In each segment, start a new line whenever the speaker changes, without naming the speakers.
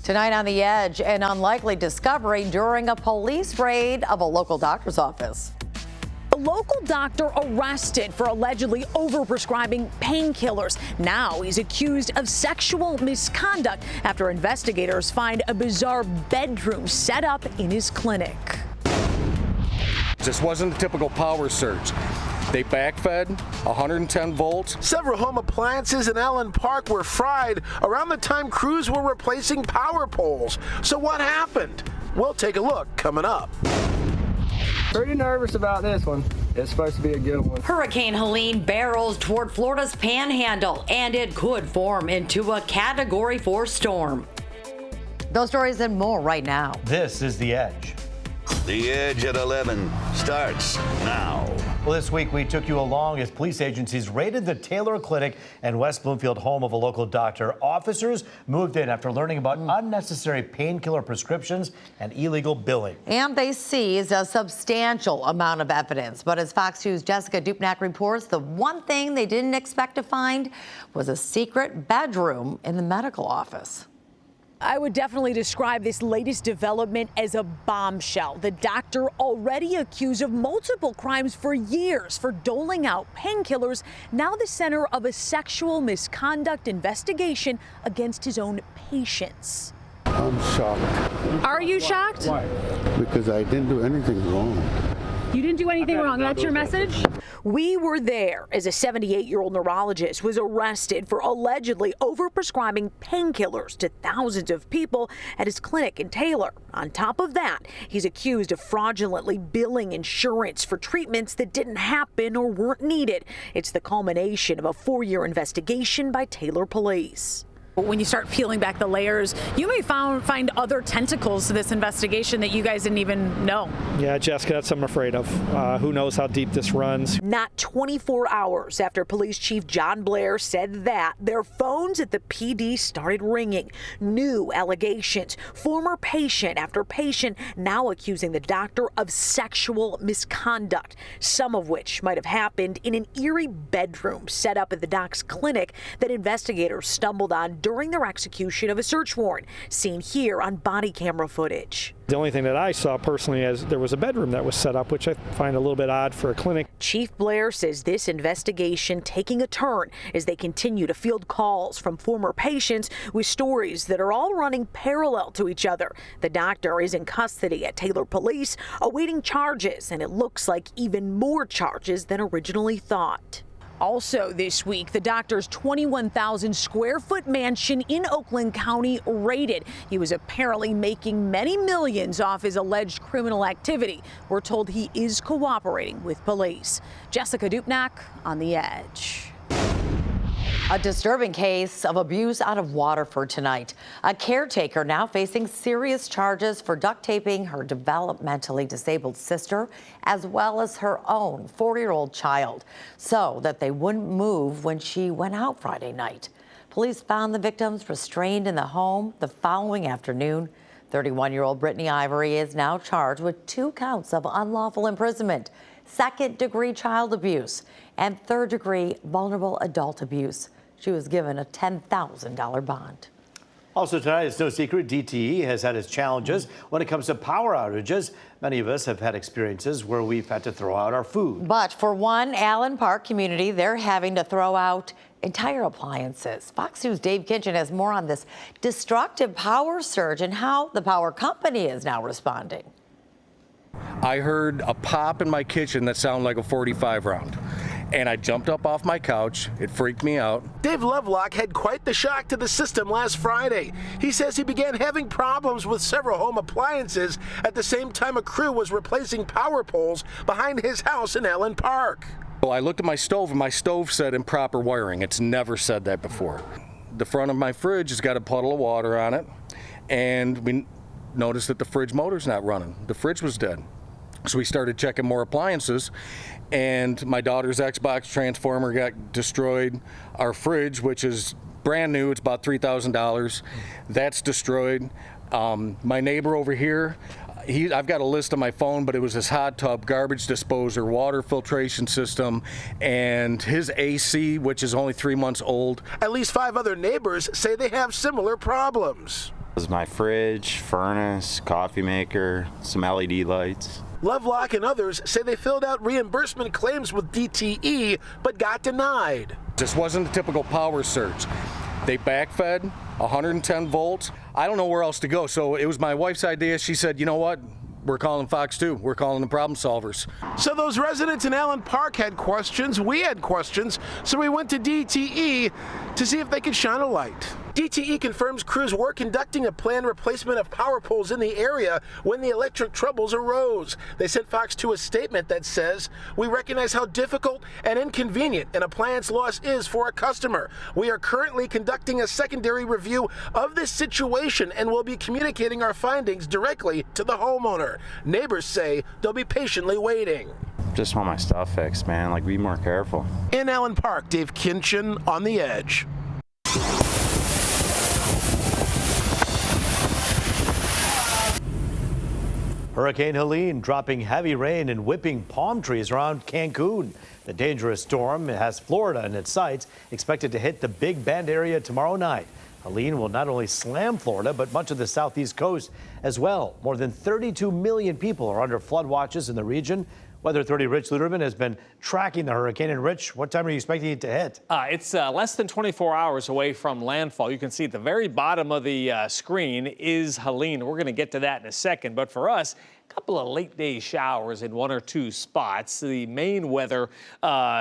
Tonight on The Edge, an unlikely discovery during a police raid of a local doctor's office.
A local doctor arrested for allegedly overprescribing painkillers. Now he's accused of sexual misconduct after investigators find a bizarre bedroom set up in his clinic.
This wasn't a typical power surge. They backfed 110 volts.
Several home appliances in Allen Park were fried around the time crews were replacing power poles. So what happened? We'll take a look coming up.
Pretty nervous about this one. It's supposed to be a good one.
Hurricane Helene barrels toward Florida's panhandle, and it could form into a Category 4 storm.
Those stories and more right now.
This is The Edge.
The Edge at 11 starts now.
Well, this week we took you along as police agencies raided the Taylor Clinic and West Bloomfield home of a local doctor. Officers moved in after learning about unnecessary painkiller prescriptions and illegal billing.
And they seized a substantial amount of evidence. But as Fox News' Jessica Dupnack reports, the one thing they didn't expect to find was a secret bedroom in the medical office.
I would definitely describe this latest development as a bombshell. The doctor, already accused of multiple crimes for years for doling out painkillers, now the center of a sexual misconduct investigation against his own patients.
I'm shocked.
Are you shocked?
Why? Because I didn't do anything wrong.
You didn't do anything wrong. That's your message? We were there as a 78-year-old neurologist was arrested for allegedly overprescribing painkillers to thousands of people at his clinic in Taylor. On top of that, he's accused of fraudulently billing insurance for treatments that didn't happen or weren't needed. It's the culmination of a 4-year investigation by Taylor police. When you start peeling back the layers, you may find other tentacles to this investigation that you guys didn't even know.
Yeah, Jessica, that's what I'm afraid of. Who knows how deep this runs.
Not 24 hours after Police Chief John Blair said that, their phones at the PD started ringing. New allegations. Former patient after patient now accusing the doctor of sexual misconduct, some of which might have happened in an eerie bedroom set up at the doc's clinic that investigators stumbled on during their execution of a search warrant, seen here on body camera footage.
The only thing that I saw personally is there was a bedroom that was set up, which I find a little bit odd for a clinic.
Chief Blair says this investigation taking a turn as they continue to field calls from former patients with stories that are all running parallel to each other. The doctor is in custody at Taylor Police, awaiting charges, and it looks like even more charges than originally thought. Also this week, the doctor's 21,000 square foot mansion in Oakland County raided. He was apparently making many millions off his alleged criminal activity. We're told he is cooperating with police. Jessica Dupnack on The Edge.
A disturbing case of abuse out of Waterford tonight. A caretaker now facing serious charges for duct taping her developmentally disabled sister as well as her own 40-year-old child so that they wouldn't move when she went out Friday night. Police found the victims restrained in the home the following afternoon. 31-year-old Brittany Ivory is now charged with 2 counts of unlawful imprisonment, second-degree child abuse, and third-degree vulnerable adult abuse. She was given a $10,000 bond.
Also tonight, it's no secret, DTE has had its challenges when it comes to power outages. Many of us have had experiences where we've had to throw out our food.
But for one Allen Park community, they're having to throw out entire appliances. Fox News' Dave Kitchen has more on this destructive power surge and how the power company is now responding.
I heard a pop in my kitchen that sounded like a .45 round. And I jumped up off my couch. It freaked me out.
Dave Lovelock had quite the shock to the system last Friday. He says he began having problems with several home appliances at the same time a crew was replacing power poles behind his house in Allen Park.
Well, I looked at my stove, and my stove said improper wiring. It's never said that before. The front of my fridge has got a puddle of water on it, and we noticed that the fridge motor's not running. The fridge was dead. So we started checking more appliances, and my daughter's Xbox transformer got destroyed. Our fridge, which is brand new, it's about $3,000, that's destroyed. My neighbor over here, I've got a list on my phone, but it was his hot tub, garbage disposer, water filtration system, and his AC, which is only 3 months old.
At least 5 other neighbors say they have similar problems.
This is my fridge, furnace, coffee maker, some LED lights.
Lovelock and others say they filled out reimbursement claims with DTE but got denied.
This wasn't a typical power surge. They backfed 110 volts. I don't know where else to go. So it was my wife's idea. She said, you know what? We're calling Fox 2. We're calling the problem solvers.
So those residents in Allen Park had questions. We had questions. So we went to DTE to see if they could shine a light. DTE confirms crews were conducting a planned replacement of power poles in the area when the electric troubles arose. They sent Fox 2 a statement that says, "We recognize how difficult and inconvenient an appliance loss is for a customer. We are currently conducting a secondary review of this situation and will be communicating our findings directly to the homeowner." Neighbors say they'll be patiently waiting.
Just want my stuff fixed, man. Like, be more careful.
In Allen Park, Dave Kinchin on The Edge.
Hurricane Helene dropping heavy rain and whipping palm trees around Cancun. The dangerous storm has Florida in its sights, expected to hit the Big Bend area tomorrow night. Helene will not only slam Florida, but much of the southeast coast as well. More than 32 million people are under flood watches in the region. Weather 30 Rich Luderman has been tracking the hurricane. And Rich, what time are you expecting it to hit?
It's less than 24 hours away from landfall. You can see at the very bottom of the screen is Helene. We're going to get to that in a second. But for us, a couple of late day showers in one or two spots. The main weather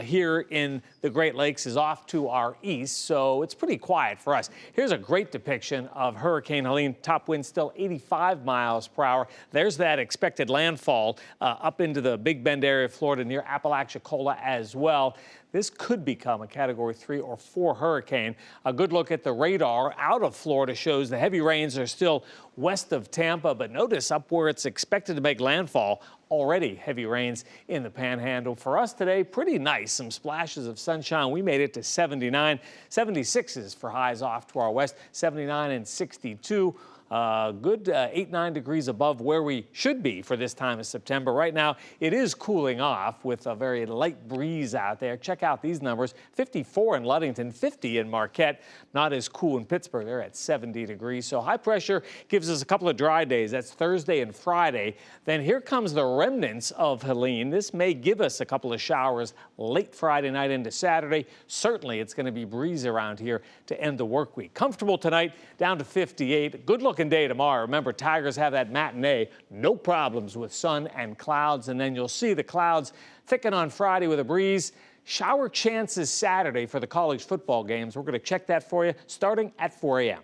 here in the Great Lakes is off to our east, so it's pretty quiet for us. Here's a great depiction of Hurricane Helene. Top wind still 85 miles per hour. There's that expected landfall up into the Big Bend area of Florida near Apalachicola as well. This could become a Category 3 or 4 hurricane. A good look at the radar out of Florida shows the heavy rains are still west of Tampa, but notice up where it's expected to make landfall, already heavy rains in the Panhandle. For us today, pretty nice. Some splashes of sunshine. We made it to 79, 76s for highs off to our west, 79 and 62. Good 8-9 degrees above where we should be for this time of September. Right now, it is cooling off with a very light breeze out there. Check out these numbers. 54 in Ludington, 50 in Marquette. Not as cool in Pittsburgh. They're at 70 degrees. So high pressure gives us a couple of dry days. That's Thursday and Friday. Then here comes the remnants of Helene. This may give us a couple of showers late Friday night into Saturday. Certainly, it's going to be breezy around here to end the work week. Comfortable tonight, down to 58. Good looking day tomorrow. Remember, Tigers have that matinee. No problems with sun and clouds. And then you'll see the clouds thicken on Friday with a breeze. Shower chances Saturday for the college football games. We're going to check that for you starting at 4 a.m.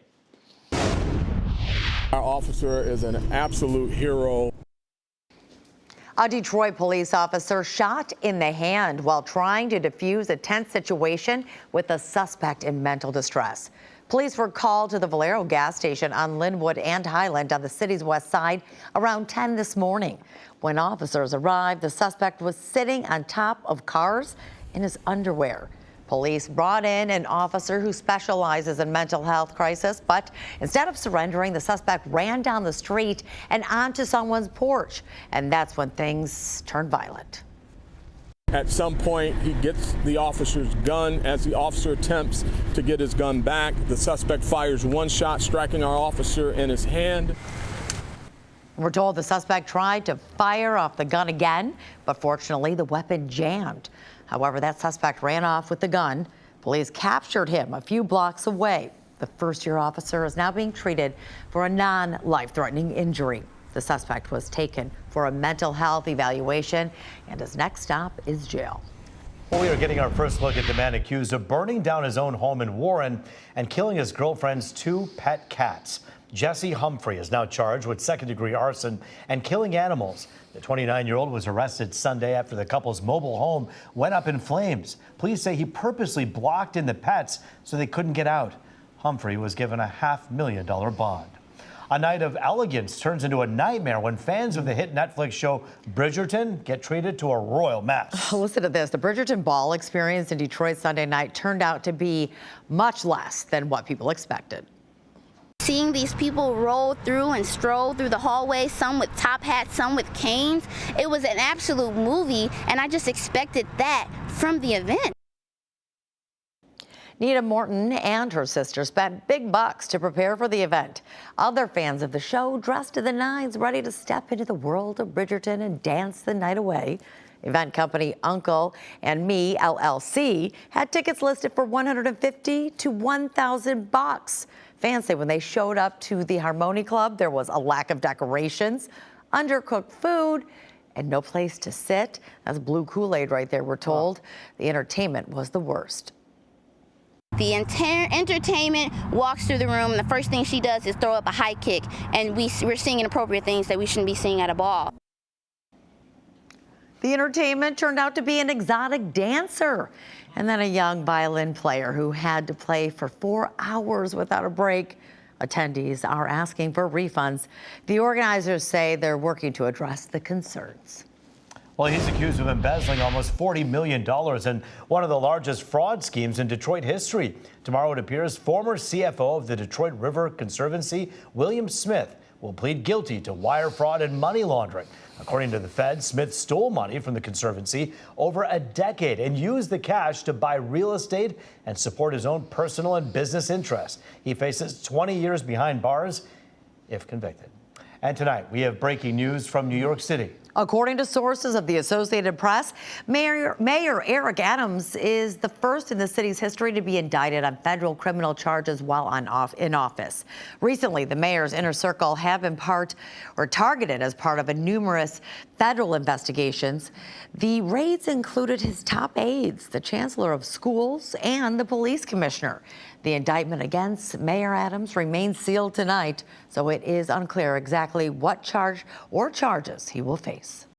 Our officer is an absolute hero.
A Detroit police officer shot in the hand while trying to defuse a tense situation with a suspect in mental distress. Police were called to the Valero gas station on Linwood and Highland on the city's west side around 10 this morning. When officers arrived, the suspect was sitting on top of cars in his underwear. Police brought in an officer who specializes in mental health crisis, but instead of surrendering, the suspect ran down the street and onto someone's porch. And that's when things turned violent.
At some point, he gets the officer's gun. As the officer attempts to get his gun back, the suspect fires one shot, striking our officer in his hand.
We're told the suspect tried to fire off the gun again, but fortunately the weapon jammed. However, that suspect ran off with the gun. Police captured him a few blocks away. The first-year officer is now being treated for a non-life-threatening injury. The suspect was taken for a mental health evaluation, and his next stop is jail.
Well, we are getting our first look at the man accused of burning down his own home in Warren and killing his girlfriend's 2 pet cats. Jesse Humphrey is now charged with second-degree arson and killing animals. The 29-year-old was arrested Sunday after the couple's mobile home went up in flames. Police say he purposely blocked in the pets so they couldn't get out. Humphrey was given a $500,000 bond. A night of elegance turns into a nightmare when fans of the hit Netflix show Bridgerton get treated to a royal mess.
Listen to this. The Bridgerton Ball experience in Detroit Sunday night turned out to be much less than what people expected.
Seeing these people roll through and stroll through the hallway, some with top hats, some with canes, it was an absolute movie, and I just expected that from the event.
Nita Morton and her sister spent big bucks to prepare for the event. Other fans of the show dressed to the nines, ready to step into the world of Bridgerton and dance the night away. Event company Uncle and Me LLC had tickets listed for $150 to $1,000. Fans say when they showed up to the Harmony Club, there was a lack of decorations, undercooked food, and no place to sit. That's blue Kool-Aid right there, we're told. The entertainment was the worst.
The entire entertainment walks through the room, and the first thing she does is throw up a high kick, and we're seeing inappropriate things that we shouldn't be seeing at a ball.
The entertainment turned out to be an exotic dancer and then a young violin player who had to play for 4 hours without a break. Attendees are asking for refunds. The organizers say they're working to address the concerns.
Well, he's accused of embezzling almost $40 million in one of the largest fraud schemes in Detroit history. Tomorrow, it appears former CFO of the Detroit River Conservancy, William Smith, will plead guilty to wire fraud and money laundering. According to the Fed, Smith stole money from the Conservancy over a decade and used the cash to buy real estate and support his own personal and business interests. He faces 20 years behind bars if convicted. And tonight, we have breaking news from New York City.
According to sources of the Associated Press, Mayor Eric Adams is the first in the city's history to be indicted on federal criminal charges while in office. Recently, the mayor's inner circle have been targeted as part of numerous federal investigations. The raids included his top aides, the chancellor of schools, and the police commissioner. The indictment against Mayor Adams remains sealed tonight, so it is unclear exactly what charge or charges he will face.